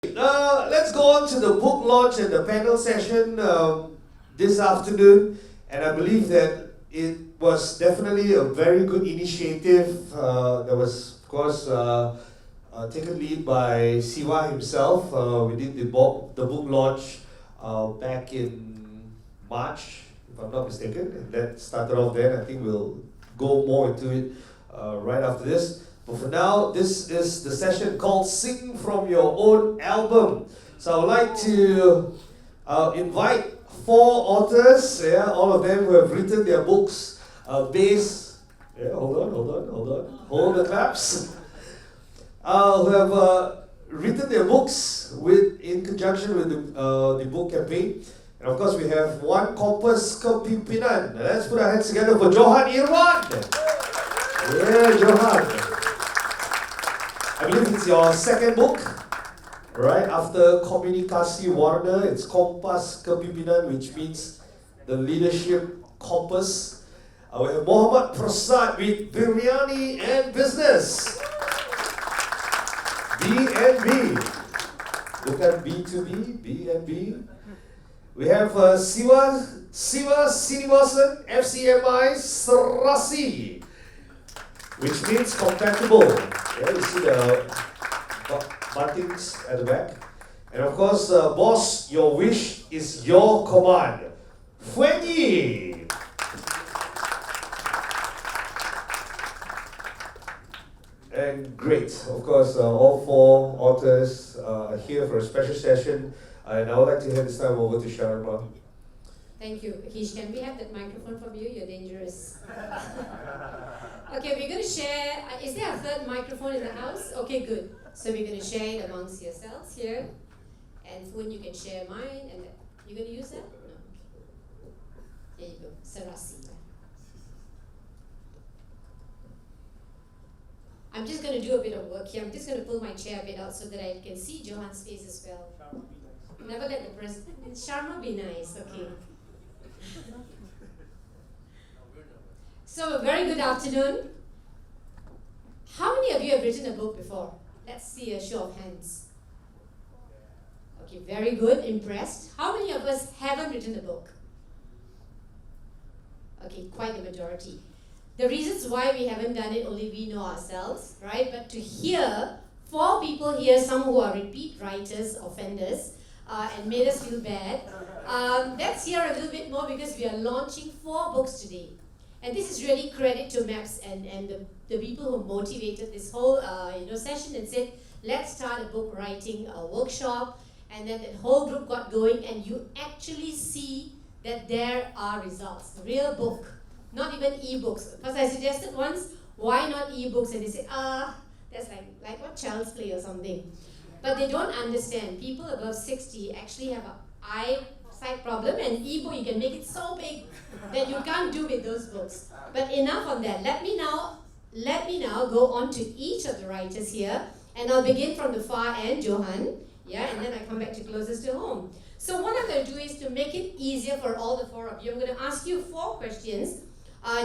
Let's go on to the book launch and the panel session this afternoon. And I believe that it was definitely a very good initiative that was, of course, taken lead by Siwa himself. We did the book launch back in March, if I'm not mistaken. And that started off then. I think we'll go more into it right after this. But for now, this is the session called Sing From Your Own Album. So I would like to invite four authors, all of them who have written their books based, hold the claps, who have written their books in conjunction with the book campaign. And of course, we have one Kompas Kepimpinan. Let's put our hands together for Johan Irwan. Yeah, Johan. I believe it's your second book, right? After Komunikasi Warna, it's Kompas Kepimpinan, which means the leadership compass. We have Muhammad Prasad with Biryani and Business. B&B. Look at B2B, B&B. We have Siva Sinivasan, FCMI Serasi, which means compatible. Yeah, you see the buttons at the back. And of course, boss, your wish is your command. Fuenyi. And great, of course, all four authors are here for a special session. And I would like to hand this time over to Sharma. Thank you. Kish, can we have that microphone from you? You're dangerous. Okay, we're going to share. Is there a third microphone in the house? Okay, good. So we're going to share it amongst yourselves here. And Foon, you can share mine. And you're going to use that? No. There you go. Sarasi. I'm just going to do a bit of work here. I'm just going to pull my chair a bit out so that I can see Johan's face as well. Never let the president. Sharma be nice. Okay. So, a very good afternoon. How many of you have written a book before? Let's see a show of hands. Okay, very good, impressed. How many of us haven't written a book? Okay, quite the majority. The reasons why we haven't done it, only we know ourselves, right? But to hear four people here, some who are repeat writers, offenders, and made us feel bad, let's hear a little bit more because we are launching 4 books today. And this is really credit to MAPS and the people who motivated this whole session and said, let's start a book writing workshop. And then the whole group got going and you actually see that there are results. The real book, not even e-books. Because I suggested once, why not e-books? And they said, that's like what child's play or something. But they don't understand. People above 60 actually have an eyesight problem, and e-book, you can make it so big that you can't do with those books. But enough on that. Let me now go on to each of the writers here, and I'll begin from the far end, Johan, and then I come back to closest to home. So what I'm going to do is to make it easier for all the 4 of you, I'm going to ask you 4 questions.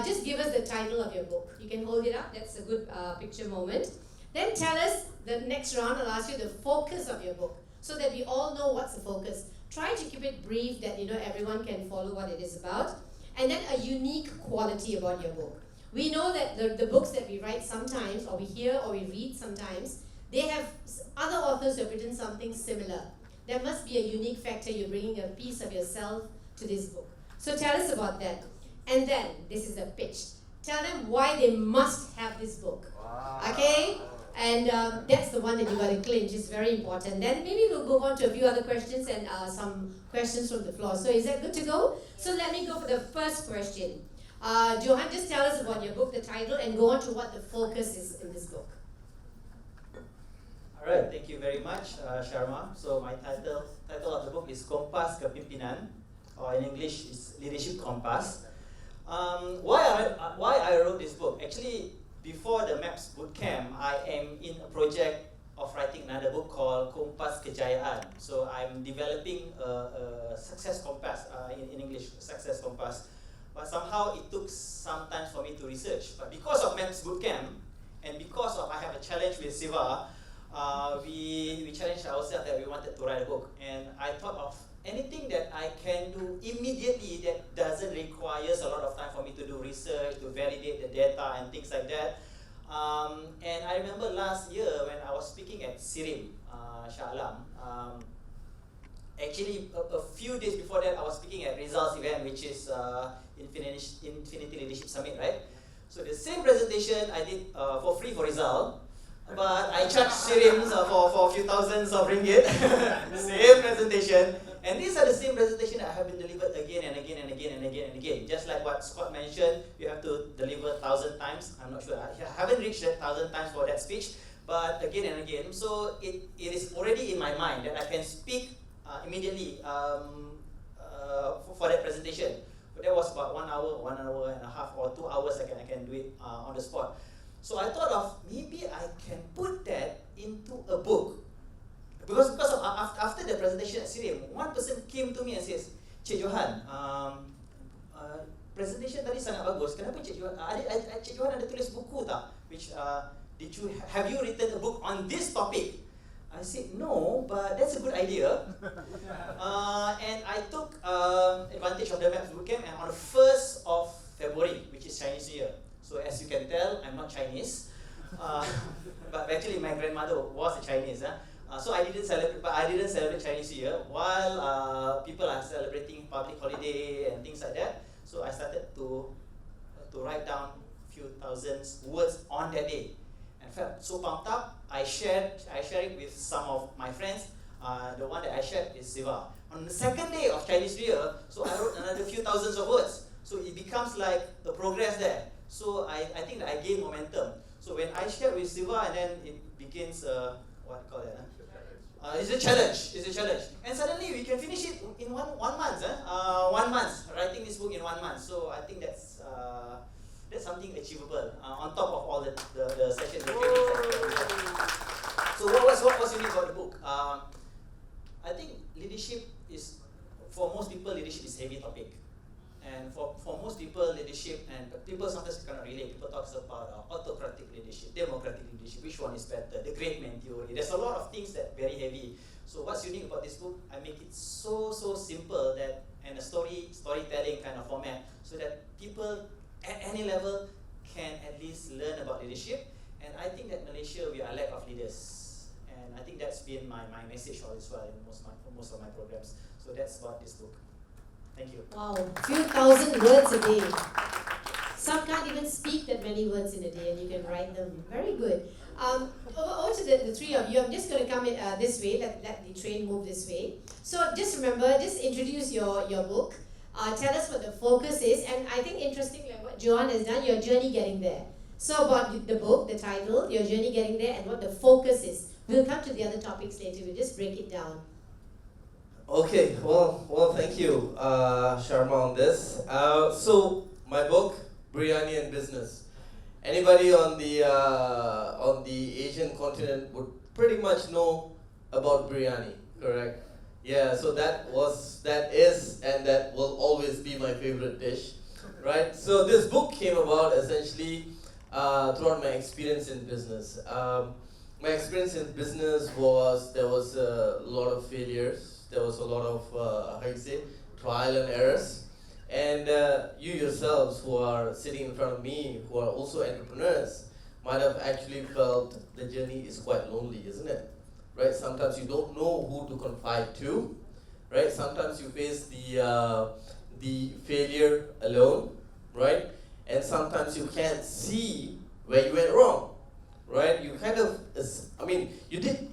Just give us the title of your book. You can hold it up. That's a good picture moment. Then tell us, the next round I'll ask you the focus of your book so that we all know what's the focus. Try to keep it brief that everyone can follow what it is about. And then a unique quality about your book. We know that the books that we write sometimes, or we hear or we read sometimes, they have other authors who have written something similar. There must be a unique factor. You're bringing a piece of yourself to this book. So tell us about that. And then, this is a pitch. Tell them why they must have this book. Wow. Okay? And that's the one that you got to clinch. It's very important. Then maybe we'll move on to a few other questions and some questions from the floor. So is that good to go? So let me go for the first question. Johan, just tell us about your book, the title, and go on to what the focus is in this book. All right, thank you very much, Sharma. So my title of the book is Kompas Kepimpinan, or in English, is Leadership Compass. Why I wrote this book? Actually, before the MAPS Bootcamp, I am in a project of writing another book called Kompas Kejayaan. So I'm developing a success compass, in English, success compass. But somehow it took some time for me to research. But because of MAPS Bootcamp, and because of I have a challenge with Siva, we challenged ourselves that we wanted to write a book, and I thought of anything that I can do immediately that doesn't require a lot of time for me to do research, to validate the data and things like that. And I remember last year when I was speaking at Sirim, Shah Alam, actually a few days before that I was speaking at Rizal's event, which is Infinity Leadership Summit, right? So the same presentation I did for free for Rizal, but I charged Sirim for a few thousands of ringgit. Same presentation. And these are the same presentation that have been delivered again and again and again and again and again. Just like what Scott mentioned, you have to deliver 1,000 times. I'm not sure, I haven't reached that 1,000 times for that speech, but again and again. So it is already in my mind that I can speak immediately for that presentation. But that was about 1 hour and a half, or 2 hours I can do it on the spot. So I thought of maybe I can put that into a book. Because of, after the presentation at Sirim, one person came to me and says, Cik Johan, presentation tadi sangat bagus. Kenapa Cik Johan? Cik Johan ada tulis buku tak? Which have you written a book on this topic? I said no, but that's a good idea. And I took advantage of the MAPS Bootcamp, and on the 1st of February, which is Chinese New Year. So as you can tell, I'm not Chinese, but actually my grandmother was a Chinese. So I didn't celebrate Chinese New Year while people are celebrating public holiday and things like that. So I started to write down a few thousand words on that day, and felt so pumped up. I shared it with some of my friends. The one that I shared is Siva. On the second day of Chinese New Year, so I wrote another few thousands of words. So it becomes like a progress there. So I think that I gained momentum. So when I shared with Siva, and then it begins what do you call that? It's a challenge. It's a challenge. And suddenly we can finish it in one month. 1 month, writing this book in 1 month. So I think that's something achievable on top of all the sessions. So what's unique about the book? I think leadership is, for most people, leadership is a heavy topic. And for most people, leadership, and people sometimes cannot relate. People talk about autocratic leadership, democratic leadership, which one is better, the great man theory. There's a lot of things that are very heavy. So what's unique about this book, I make it so simple that, and a storytelling kind of format, so that people at any level can at least learn about leadership. And I think that Malaysia, we are lack of leaders. And I think that's been my message as well in most of my programs. So that's about this book. Thank you. Wow, few thousand words a day. Some can't even speak that many words in a day, and you can write them. Very good. Over to the three of you. I'm just going to come in this way, let the train move this way. So just remember, just introduce your book. Tell us what the focus is, and I think interestingly, like what Johan has done, your journey getting there. So about the book, the title, your journey getting there, and what the focus is. We'll come to the other topics later. We'll just break it down. Okay, well, thank you, Sharma, on this. So my book, Biryani and Business. Anybody on the Asian continent would pretty much know about biryani, correct? Yeah, so that is, and that will always be my favorite dish, right? So this book came about essentially throughout my experience in business. My experience in business was, there was a lot of failures. There was a lot of, trial and errors. And you yourselves who are sitting in front of me, who are also entrepreneurs, might have actually felt the journey is quite lonely, isn't it? Right? Sometimes you don't know who to confide to, right? Sometimes you face the failure alone, right? And sometimes you can't see where you went wrong. Right? You kind of,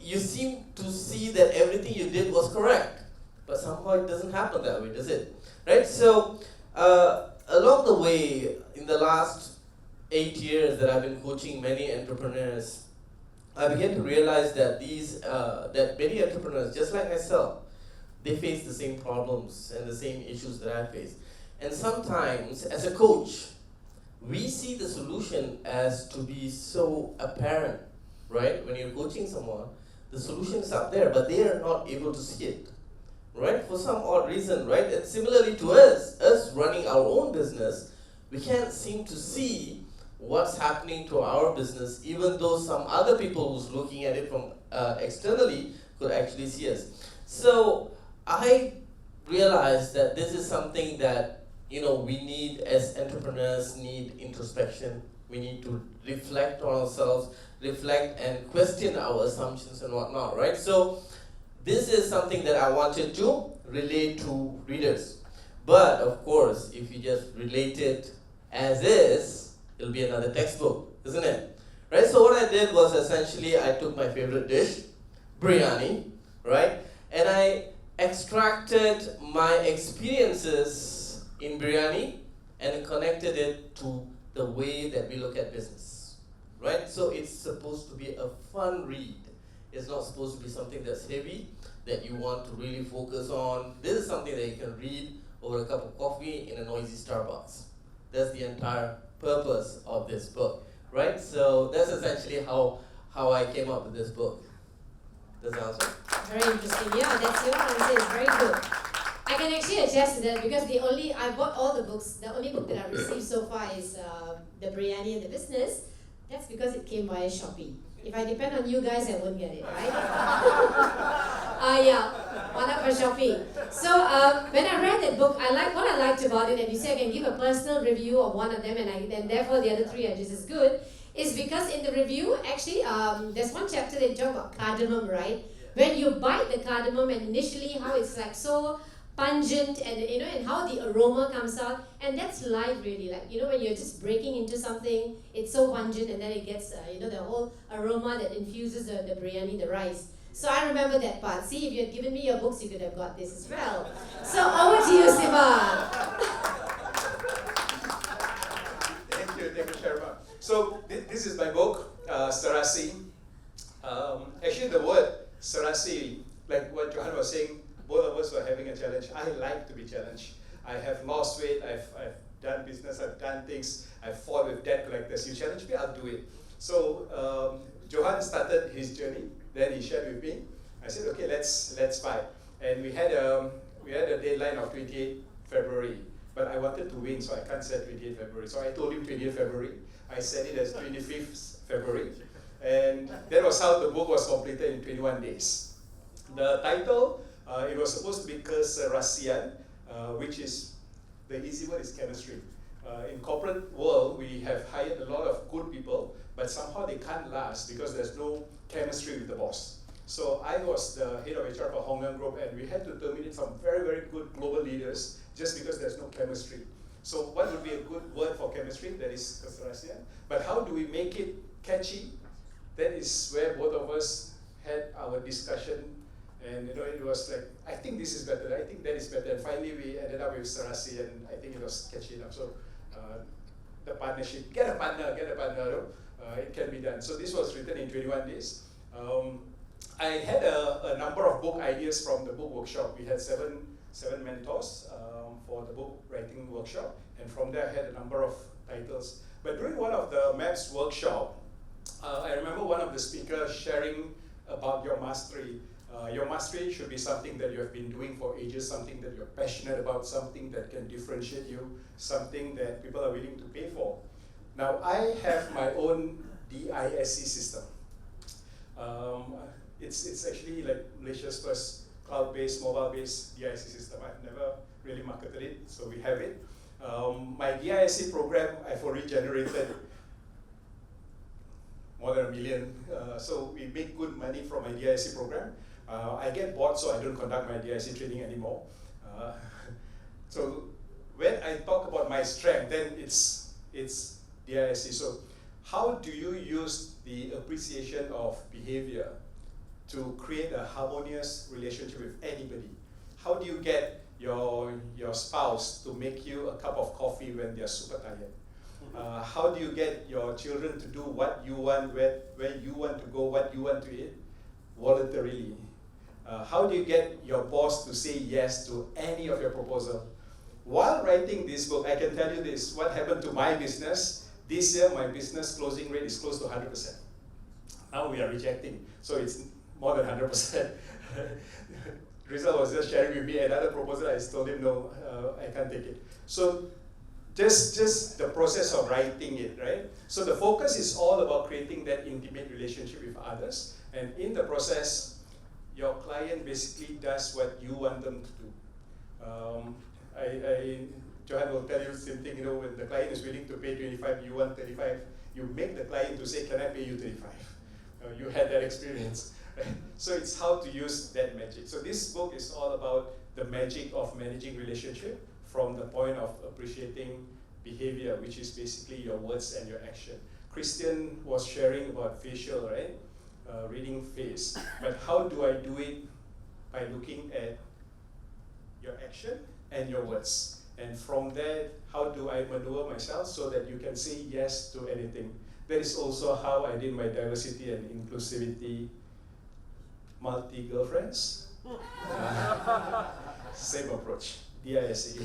you seem to see that everything you did was correct, but somehow it doesn't happen that way, does it? Right? So, along the way, in the last 8 years that I've been coaching many entrepreneurs, I began to realize that that many entrepreneurs, just like myself, they face the same problems and the same issues that I face. And sometimes, as a coach, we see the solution as to be so apparent, right? When you're coaching someone, the solution is up there, but they are not able to see it, right? For some odd reason, right? And similarly to us running our own business, we can't seem to see what's happening to our business, even though some other people who's looking at it from externally could actually see us. So I realized that this is something that we need as entrepreneurs, need introspection. We need to reflect on ourselves, reflect and question our assumptions and whatnot, right? So this is something that I wanted to relate to readers. But of course, if you just relate it as is, it'll be another textbook, isn't it? Right? So what I did was essentially I took my favorite dish, biryani, right? And I extracted my experiences in biryani and connected it to the way that we look at business, right? So it's supposed to be a fun read. It's not supposed to be something that's heavy, that you want to really focus on. This is something that you can read over a cup of coffee in a noisy Starbucks. That's the entire purpose of this book, right? So that's essentially how I came up with this book. Does that answer? Very interesting. Yeah, that's your answer. It's very good. I can actually attest to that because I bought all the books. The only book that I've received so far is The Biryani and the Business. That's because it came via Shopee. If I depend on you guys, I won't get it, right? Yeah, one up for Shopee. So when I read that book, what I liked about it, and you say I can give a personal review of one of them, and therefore the other three are just as good, is because in the review, actually, there's one chapter that talks about cardamom, right? When you bite the cardamom and initially how it's like so pungent and and how the aroma comes out, and that's life really, like when you're just breaking into something, it's so pungent, and then it gets the whole aroma that infuses the biryani, the rice. So I remember that part. See, if you had given me your books, you could have got this as well. So over to you, Siva. Thank you, Sharma. So this is my book, Serasi. Actually, the word Serasi, like what Johan was saying, both of us were having a challenge. I like to be challenged. I have lost weight, I've done business, I've done things, I've fought with debt collectors. You challenge me, I'll do it. So Johan started his journey, then he shared with me. I said, okay, let's fight. And we had a deadline of 28 February, but I wanted to win, so I can't set 28 February. So I told him 28 February. I set it as 25th February. And that was how the book was completed in 21 days. The title, it was supposed to be Keserasian, which is, the easy word is chemistry. In corporate world, we have hired a lot of good people, but somehow they can't last because there's no chemistry with the boss. So I was the head of HR for Hong Leong Group, and we had to terminate some very, very good global leaders just because there's no chemistry. So what would be a good word for chemistry? That is Keserasian. But how do we make it catchy? That is where both of us had our discussion, and it was like, I think this is better, I think that is better, and finally we ended up with Serasi, and I think it was catchy enough. So the partnership, get a partner, it can be done. So this was written in 21 days. I had a number of book ideas from the book workshop. We had seven mentors for the book writing workshop, and from there I had a number of titles. But during one of the MAPS workshop, I remember one of the speakers sharing about your mastery. Your mastery should be something that you have been doing for ages, something that you're passionate about, something that can differentiate you, something that people are willing to pay for. Now, I have my own DISC system. It's actually like Malaysia's first cloud-based, mobile-based DISC system. I've never really marketed it, so we have it. My DISC program, I've already generated more than 1 million. So we make good money from my DISC program. I get bored, so I don't conduct my DISC training anymore. So when I talk about my strength, then it's DISC. So how do you use the appreciation of behavior to create a harmonious relationship with anybody? How do you get your spouse to make you a cup of coffee when they're super tired? How do you get your children to do what you want, where you want to go, what you want to eat, voluntarily? How do you get your boss to say yes to any of your proposal? While writing this book, I can tell you this, what happened to my business. This year, my business closing rate is close to 100%. Now we are rejecting, so it's more than 100%. Rizal was just sharing with me another proposal. I told him, no, I can't take it. So just the process of writing it, right? So the focus is all about creating that intimate relationship with others. And in the process, your client basically does what you want them to do. Johan will tell you the same thing, you know, when the client is willing to pay 25, you want 35, you make the client to say, can I pay you 35? You had that experience. So it's how to use that magic. So this book is all about the magic of managing relationship from the point of appreciating behavior, which is basically your words and your action. Christian was sharing about facial, right? Reading face. But how do I do it? By looking at your action and your words. And from there, how do I maneuver myself so that you can say yes to anything? That is also how I did my diversity and inclusivity multi-girlfriends. Same approach, DISE.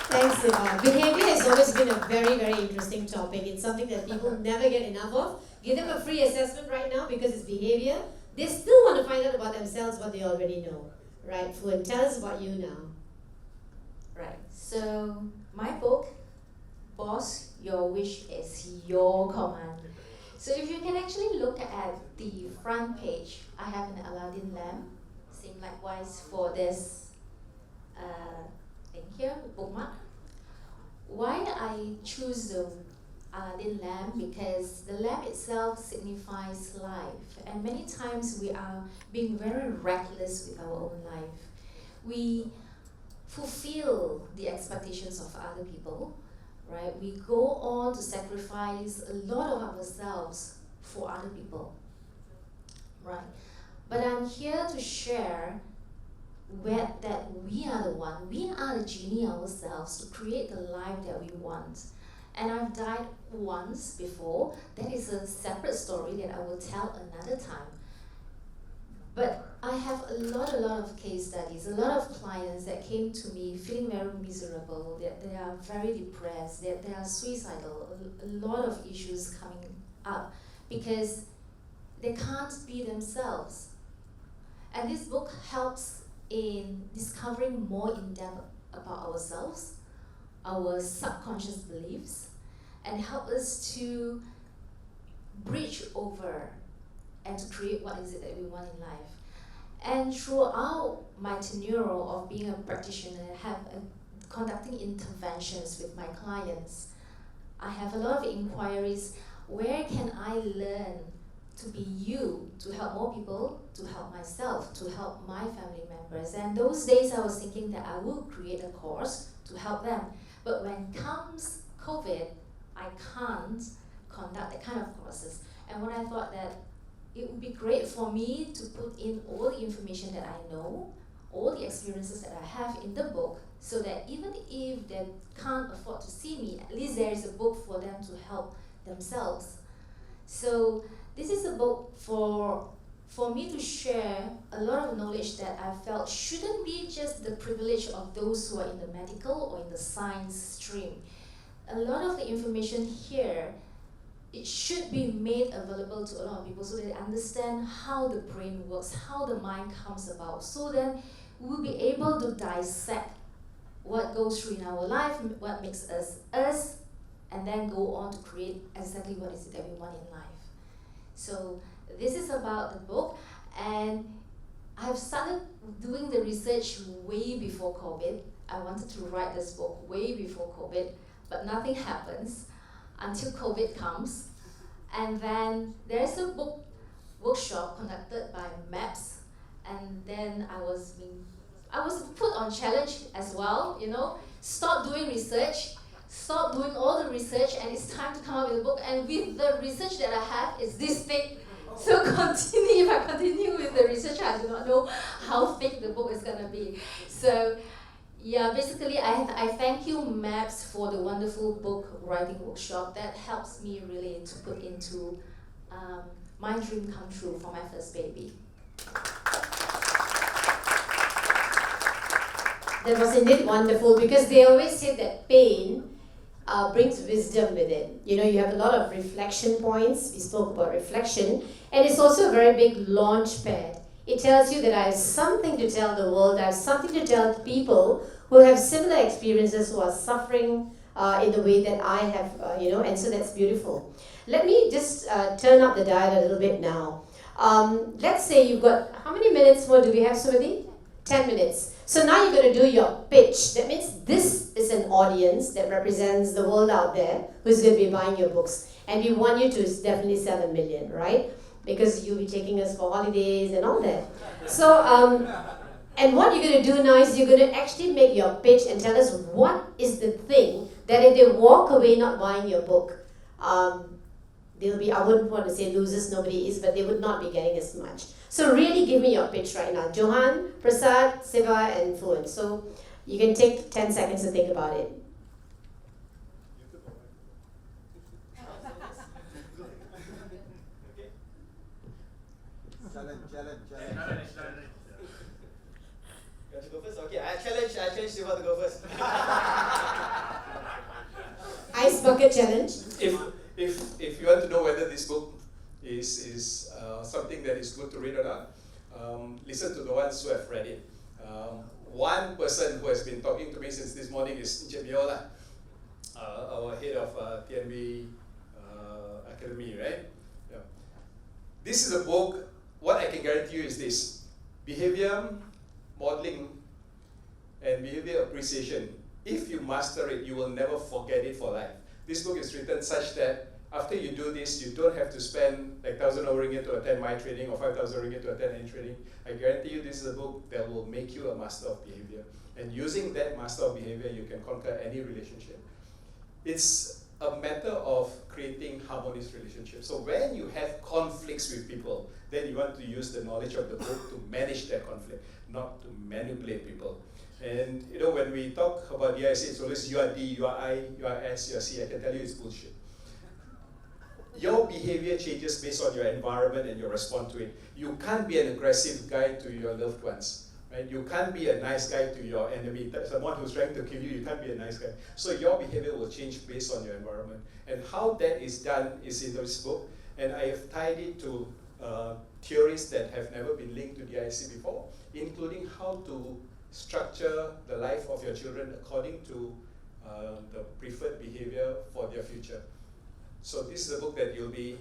Thanks, Siva. Behavior has always been a very, very interesting topic. It's something that people never get enough of. Give them a free assessment right now because it's behavior. They still want to find out about themselves what they already know. Right, Foon, tell us about you now. Right, so my book, Boss, Your Wish is Your Command. So if you can actually look at the front page, I have an Aladdin lamp. Same likewise for this thing here, bookmark. Why I choose the Aladdin lamp? Because the lamp itself signifies life, and many times we are being very reckless with our own life. We fulfill the expectations of other people, right? We go on to sacrifice a lot of ourselves for other people, right? But I'm here to share that we are the one, we are the genie ourselves to create the life that we want. And I've died once before. That is a separate story that I will tell another time. But I have a lot of case studies, a lot of clients that came to me feeling very miserable, that they are very depressed, that they are suicidal, a lot of issues coming up because they can't be themselves. And this book helps in discovering more in depth about ourselves, our subconscious beliefs, and help us to bridge over and to create what is it that we want in life. And throughout my tenure of being a practitioner, I have conducting interventions with my clients. I have a lot of inquiries. Where can I learn to be you, to help more people, to help myself, to help my family members? And those days I was thinking that I will create a course to help them. But when comes COVID, I can't conduct that kind of courses. And when I thought that it would be great for me to put in all the information that I know, all the experiences that I have in the book, so that even if they can't afford to see me, at least there is a book for them to help themselves. So this is a book for me to share a lot of knowledge that I felt shouldn't be just the privilege of those who are in the medical or in the science stream. A lot of the information here, it should be made available to a lot of people so they understand how the brain works, how the mind comes about, so then we'll be able to dissect what goes through in our life, what makes us us, and then go on to create exactly what is it that we want in life. So this is about the book, and I've started doing the research way before COVID. I wanted to write this book way before COVID, but nothing happens until COVID comes. And then there's a book workshop conducted by MAPS, and then I was put on challenge as well, you know, stop doing research, stop doing all the research, and it's time to come up with a book. And with the research that I have, it's this thick. So if I continue with the research, I do not know how thick the book is gonna be. So yeah, basically I thank you MAPS for the wonderful book writing workshop that helps me really to put into my dream come true for my first baby. That was indeed wonderful, because they always say that pain brings wisdom with it. You know, you have a lot of reflection points. We spoke about reflection, and it's also a very big launch pad. It tells you that I have something to tell the world, I have something to tell people who have similar experiences, who are suffering in the way that I have, and so that's beautiful. Let me just turn up the dial a little bit now. Let's say you've got, how many minutes more do we have, Sumati? 10 minutes. So now you're going to do your pitch. That means this is an audience that represents the world out there who's going to be buying your books. And we want you to definitely sell 1 million, right? Because you'll be taking us for holidays and all that. So, and what you're going to do now is you're going to actually make your pitch and tell us what is the thing that if they walk away not buying your book, they'll be, I wouldn't want to say losers, nobody is, but they would not be getting as much. So really give me your pitch right now. Johan, Prasad, Siva, and Fuan. So you can take 10 seconds to think about it. Challenge. You want to go first? Okay, I challenge Siva to go first. Ice bucket challenge. If you want to know whether this book is something that is good to read or not, listen to the ones who have read it. One person who has been talking to me since this morning is Encik Miola, our head of TNB Academy, right? Yeah. This is a book, what I can guarantee you is this: behavior modeling and behavior appreciation. If you master it, you will never forget it for life. This book is written such that after you do this, you don't have to spend like 1,000 ringgit to attend my training or 5,000 ringgit to attend any training. I guarantee you this is a book that will make you a master of behavior. And using that master of behavior, you can conquer any relationship. It's a matter of creating harmonious relationships. So when you have conflicts with people, then you want to use the knowledge of the book to manage that conflict, not to manipulate people. And you know, when we talk about DIC, it's always you are D, you are I, you are S, you are C. I can tell you it's bullshit. Your behavior changes based on your environment and your response to it. You can't be an aggressive guy to your loved ones, right? You can't be a nice guy to your enemy. Someone who's trying to kill you, you can't be a nice guy. So your behavior will change based on your environment. And how that is done is in this book. And I have tied it to theories that have never been linked to DIC before, including how to structure the life of your children according to the preferred behavior for their future. So this is a book that you'll be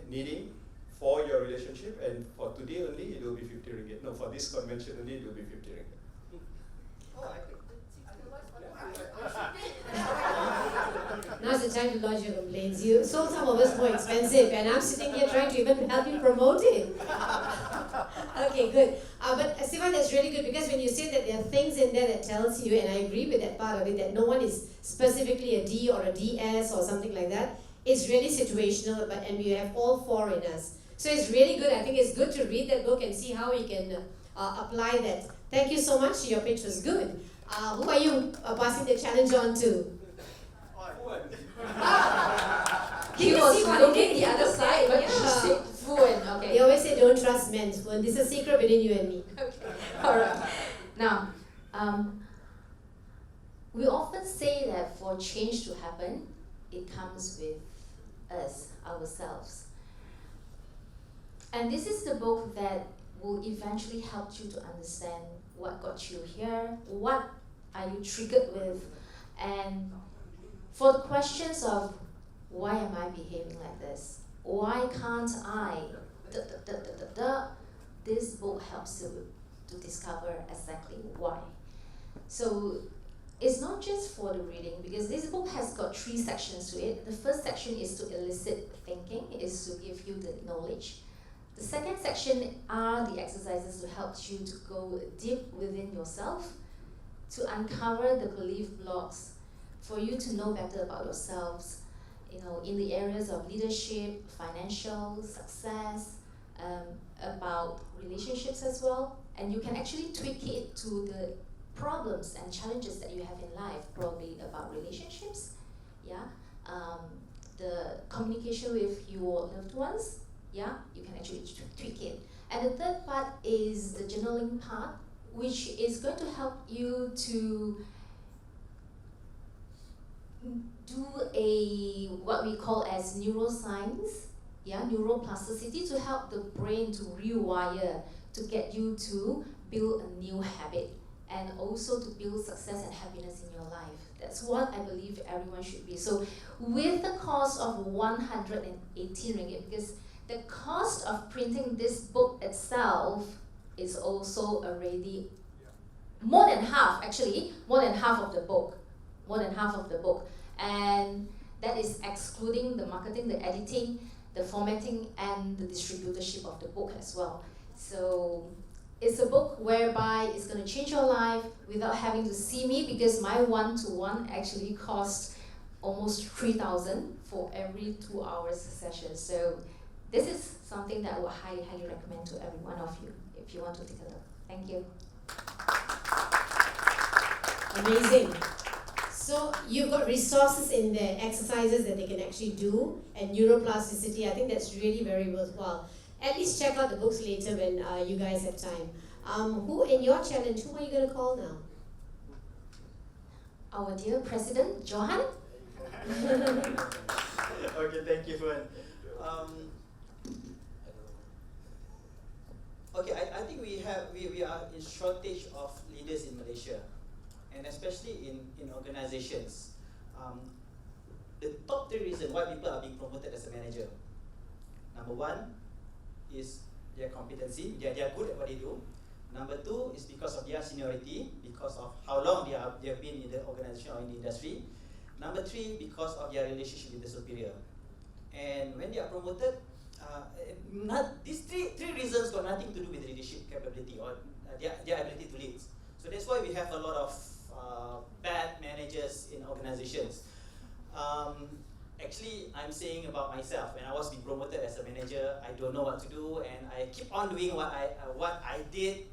needing for your relationship, and for today only it will be 50 ringgit. No, for this convention only it will be 50 ringgit. Now's the time to lodge your complaints. You sold some of us more expensive, and I'm sitting here trying to even help you promote it. Okay, good. But Siva, that's really good, because when you say that there are things in there that tells you, and I agree with that part of it, that no one is specifically a D or a DS or something like that. It's really situational, and we have all four in us. So it's really good. I think it's good to read that book and see how we can apply that. Thank you so much. Your pitch was good. Who are you passing the challenge on to? He was looking the other side, but she said Fuan. Okay. They always say don't trust men. Fuan. This is a secret between you and me. Okay. All right. Now, we often say that for change to happen, it comes with us, ourselves. And this is the book that will eventually help you to understand what got you here, what are you triggered with, and for the questions of why am I behaving like this? Why can't I? This book helps you to discover exactly why. So it's not just for the reading, because this book has got 3 sections to it. The first section is to elicit thinking, is to give you the knowledge. The second section are the exercises to help you to go deep within yourself, to uncover the belief blocks, for you to know better about yourselves, in the areas of leadership, financial, success, about relationships as well. And you can actually tweak it to the problems and challenges that you have in life, probably about relationships, the communication with your loved ones, you can actually tweak it. And the third part is the journaling part, which is going to help you to do what we call as neuroscience, neuroplasticity, to help the brain to rewire, to get you to build a new habit and also to build success and happiness in your life. That's what I believe everyone should be. So with the cost of 118 ringgit, because the cost of printing this book itself is also already more than half, actually, more than half of the book. More than half of the book. And that is excluding the marketing, the editing, the formatting, and the distributorship of the book as well. So it's a book whereby it's going to change your life without having to see me, because my one-to-one actually costs almost 3,000 for every 2 hours session. So this is something that I would highly, highly recommend to every one of you if you want to take a look. Thank you. Amazing. So you've got resources in there, exercises that they can actually do, and neuroplasticity. I think that's really very worthwhile. At least check out the books later when you guys have time. Who in your challenge, who are you going to call now? Our dear President, Johan. Okay, thank you, Fuan. Okay, I think we are in shortage of leaders in Malaysia, and especially in organizations. The top 3 reasons why people are being promoted as a manager. Number 1 is their competency, they are good at what they do. Number 2 is because of their seniority, because of how long they have been in the organization or in the industry. Number 3, because of their relationship with the superior. And when they are promoted, these three reasons got nothing to do with leadership capability or their ability to lead. So that's why we have a lot of bad managers in organizations. Actually, I'm saying about myself, when I was being promoted as a manager, I don't know what to do, and I keep on doing what I did.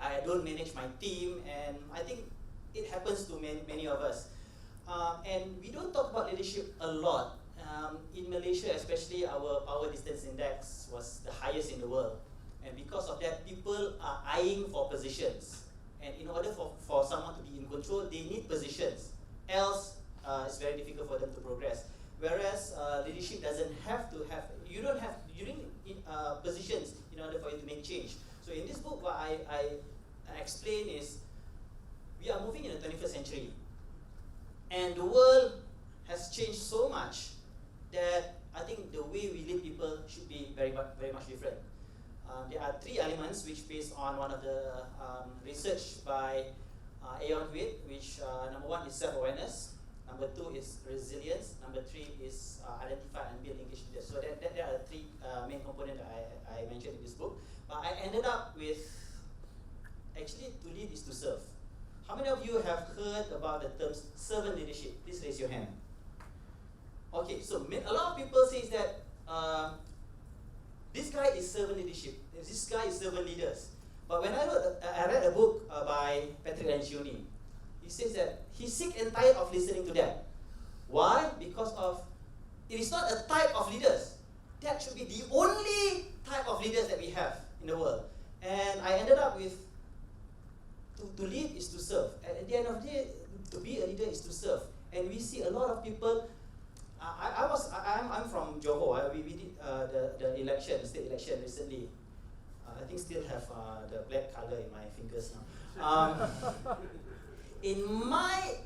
I don't manage my team, and I think it happens to many of us. And we don't talk about leadership a lot. In Malaysia, especially, our power distance index was the highest in the world, and because of that, people are eyeing for positions. And in order for someone to be in control, they need positions. Else, it's very difficult for them to progress. Whereas leadership doesn't have to have, you need positions in order for you to make change. So in this book, what I explain is, we are moving in the 21st century. And the world has changed so much that I think the way we lead people should be very much different. There are 3 elements which based on one of the research by Aeon Hewitt, which number 1 is self-awareness, number 2 is resilience, number 3 is identify and build engaged leaders. So there are 3 main components that I mentioned in this book. But I ended up with, actually, to lead is to serve. How many of you have heard about the terms servant leadership? Please raise your hand. Okay, so a lot of people say that this guy is servant leadership. This guy is servant leaders. But when I read a book by Patrick Lencioni, he says that he's sick and tired of listening to that. Why? Because of, it is not a type of leaders. That should be the only type of leaders that we have in the world. And I ended up with, to lead is to serve. And at the end of the day, to be a leader is to serve. And we see a lot of people. I'm from Johor. We did the election, state election recently. I think still have the black color in my fingers now. In my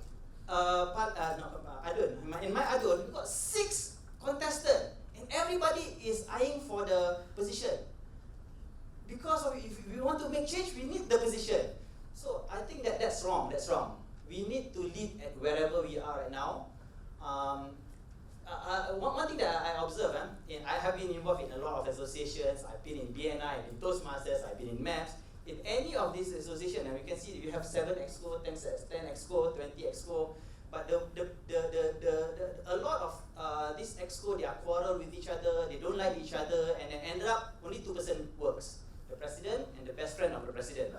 in my adult, we got 6 contestants, and everybody is eyeing for the position. Because of, if we want to make change, we need the position. So I think that's wrong. That's wrong. We need to lead at wherever we are right now. One thing that I observe, I have been involved in a lot of associations. I've been in BNI, I've been Toastmasters, I've been in MAPS. In any of these associations, and we can see you have 7 exco, 10 exco, 20 exco. But a lot of these exco, they are quarrel with each other, they don't like each other, and then ended up only 2% works. The president and the best friend of the president.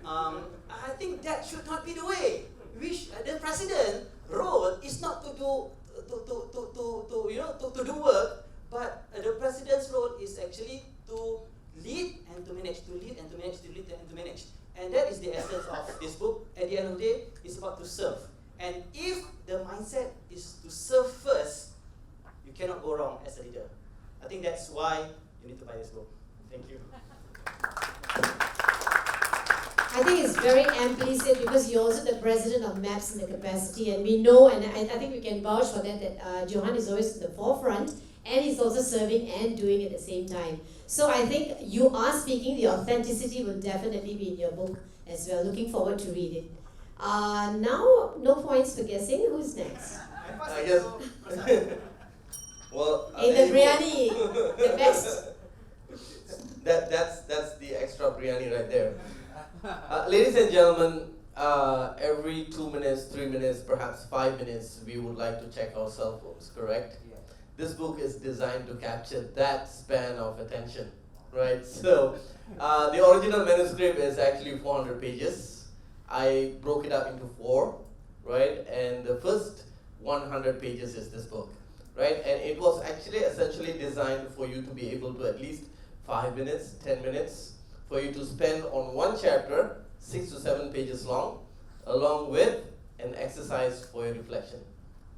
I think that should not be the way. The president role is not to do to do work, but the president's role is actually to lead and to manage, to lead and to manage, to lead and to manage. And that is the essence of this book. At the end of the day, it's about to serve. And if the mindset is to serve first, you cannot go wrong as a leader. I think that's why you need to buy this book. Thank you. I think it's very amply said because you're also the president of MAPS in the capacity, and we know, and I think we can vouch for that, that Johan is always in the forefront, and he's also serving and doing at the same time. So I think you are speaking, the authenticity will definitely be in your book as well. Looking forward to read it. Now, no points for guessing. Who's next? I guess. Well, Hey, the biryani, the best. That's the extra biryani right there. Ladies and gentlemen, every 2 minutes, 3 minutes, perhaps 5 minutes, we would like to check our cell phones, correct? This book is designed to capture that span of attention, right? So, the original manuscript is actually 400 pages. I broke it up into 4, right? And the first 100 pages is this book, right? And it was actually essentially designed for you to be able to at least 5 minutes, 10 minutes, for you to spend on one chapter, 6 to 7 pages long, along with an exercise for your reflection.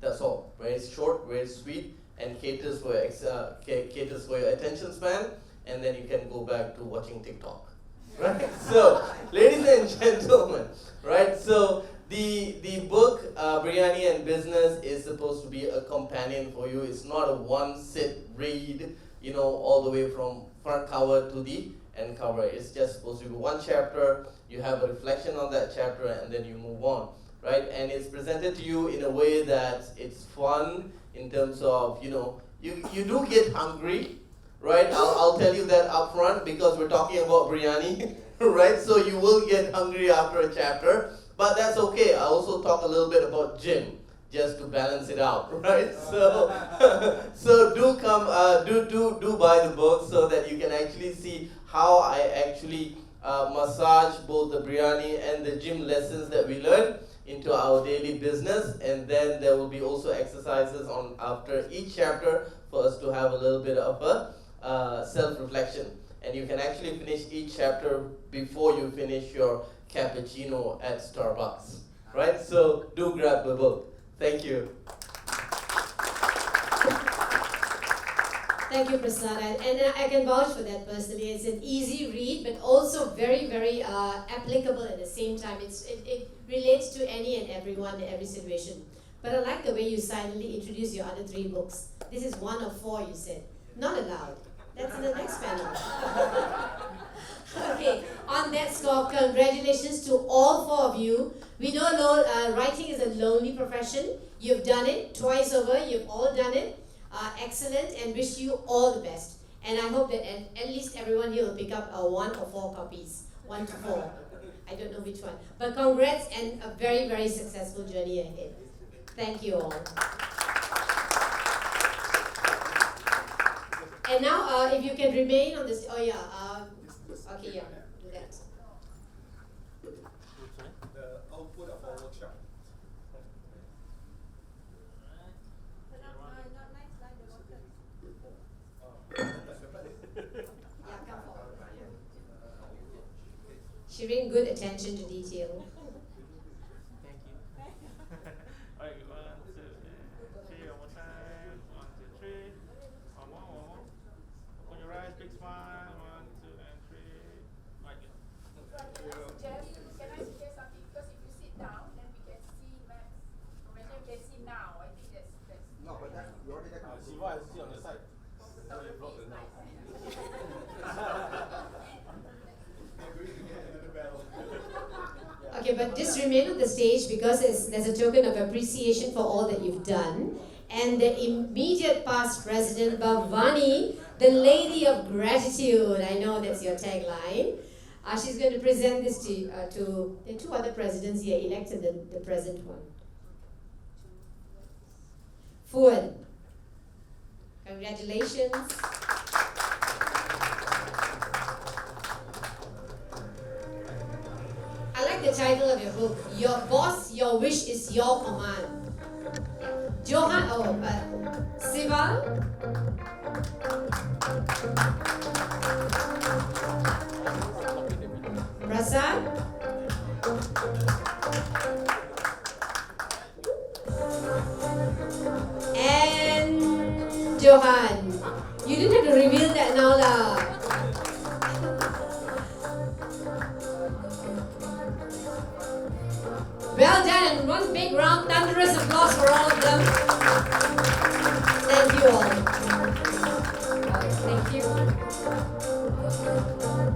That's all. Very short, very sweet, and caters for your attention span, and then you can go back to watching TikTok. Right? So, ladies and gentlemen, right? So the book Biryani and Business is supposed to be a companion for you. It's not a one-sit read, you know, all the way from front cover to the end cover. It's just supposed to be one chapter. You have a reflection on that chapter, and then you move on, right? And it's presented to you in a way that it's fun in terms of, you know, you do get hungry, right? I'll tell you that up front because we're talking about biryani, right? So you will get hungry after a chapter, but that's okay. I also talk a little bit about gym just to balance it out, right? So, so do come, do buy the book so that you can actually see how I actually massage both the biryani and the gym lessons that we learn into our daily business. And then there will be also exercises on after each chapter for us to have a little bit of a self-reflection. And you can actually finish each chapter before you finish your cappuccino at Starbucks, right? So do grab the book. Thank you. Thank you, Prasad. And I can vouch for that personally. It's an easy read, but also very, very applicable at the same time. It relates to any and everyone in every situation. But I like the way you silently introduce your other 3 books. This is 1 of 4, you said. Not allowed. That's in the next panel. Okay, on that score, congratulations to all 4 of you. We know writing is a lonely profession. You've done it twice over. You've all done it. Excellent, and wish you all the best. And I hope that at least everyone here will pick up 1 or 4 copies. 1 to 4. I don't know which one. But congrats and a very, very successful journey ahead. Thank you all. And now, if you can remain on this, okay, yeah, do that. The output of our workshop. Yeah, come forward. She bring good attention to detail. Thank you. Alright, 1, 2, 3, one more time. 1, 2, 3. One more. Open your eyes, big smile. 1, 2, and 3. Right. Can I suggest something? Because if you sit down, then we can see Max. Imagine you can see now. I think that's. No, but that you already got Siva, I see on the side. Now you block the now. Okay, but just remain on the stage because there's a token of appreciation for all that you've done. And the immediate past president, Bhavani, the lady of gratitude. I know that's your tagline. She's going to present this to the 2 other presidents here, elected the present one. Fuad, congratulations. I like the title of your book. Your boss, your wish is your command. Johan, Siva. Prasad. And Johan. You didn't have to reveal that now lah.